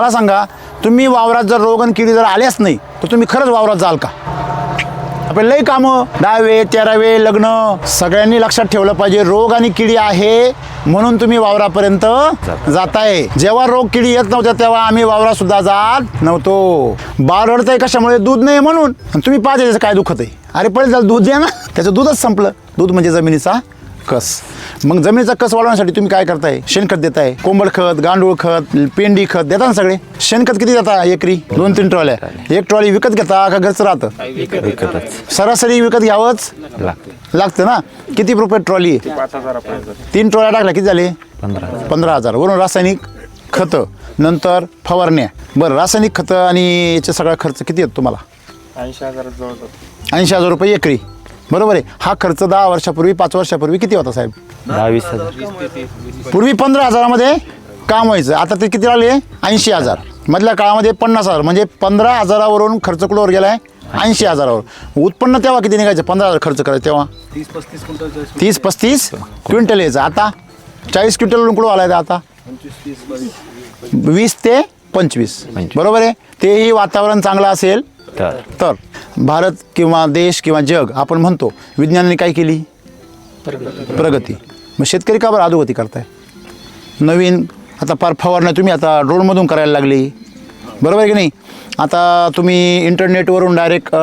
मला सांगा, तुम्ही वावरात जर रोग आणि किडी जर आल्याच नाही तर तुम्ही खरंच वावरात जाल का? आपले लई कामं 10वे 13वे लग्न, सगळ्यांनी लक्षात ठेवलं पाहिजे, रोग आणि किडी आहे म्हणून तुम्ही वावरापर्यंत जाताय. जेव्हा रोग किडी येत नव्हत्या तेव्हा आम्ही वावरात सुद्धा जात नव्हतो. बाळ रडतंय कशामुळे? दूध नाही म्हणून. तुम्ही पाहते त्याचं काय दुखत आहे, अरे पहिले त्याला दूध द्या ना. त्याचं दूधच संपलं. दूध म्हणजे जमिनीचा कस. मग जमिनीचा कस वाढवण्यासाठी तुम्ही काय करताय? शेणखत देताय, कोंबड खत, गांडूळ खत, पेंडी खत देता ना सगळे. शेणखत किती देता एकरी? 2-3 ट्रॉल्या. एक ट्रॉली विकत घेता का घरचं राहतं? सरासरी विकत घ्यावंच लागतं ना. किती रुपये ट्रॉली? 3 ट्रॉल्या टाकल्या किती झाले? 15,000. वरून रासायनिक खतं, नंतर फवारण्या. बरं, रासायनिक खतं आणि याचे सगळा खर्च किती येतो तुम्हाला? 80,000 रुपये एकरी. बरोबर आहे. हा खर्च 10 वर्षापूर्वी 5 वर्षापूर्वी किती होता साहेब? 10-20,000. पूर्वी 15,000मध्ये काम व्हायचं. आता ते किती आले? 80,000. मधल्या काळामध्ये 50,000. म्हणजे 15,000वरून खर्च कुठवर गेलाय? 80,000वर. उत्पन्न तेव्हा किती निघायचं? 15,000 खर्च करायचं तेव्हा 30-35 क्विंटल यायचं. आता 40 क्विंटल कुठं आलाय? आता 20 ते 25. बरोबर आहे. तेही वातावरण चांगलं असेल तर. भारत किंवा देश किंवा जग आपण म्हणतो विज्ञानाने काय केली? प्रगती. मग शेतकरी का बरं अधोगती करताय? नवीन आता फार फवारण्या तुम्ही आता ड्रोनमधून करायला लागली. बरोबर आहे की नाही? आता तुम्ही इंटरनेटवरून डायरेक्ट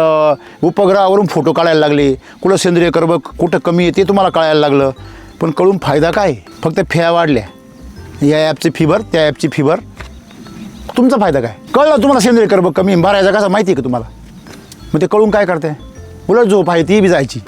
उपग्रहावरून फोटो काढायला लागले. कुठं सेंद्रिय कर्बक कुठं कमी आहे ते तुम्हाला कळायला लागलं. पण कळून फायदा काय? फक्त फ्या वाढल्या. या ॲपची फी भर, त्या ॲपची फी भर. तुमचा फायदा काय? कळलं तुम्हाला सेंद्रिय कर्बक कमी भरायचा कसा माहिती आहे का तुम्हाला? मग ते कळून काय करताय? उलट झोप आहे ती बी जायची.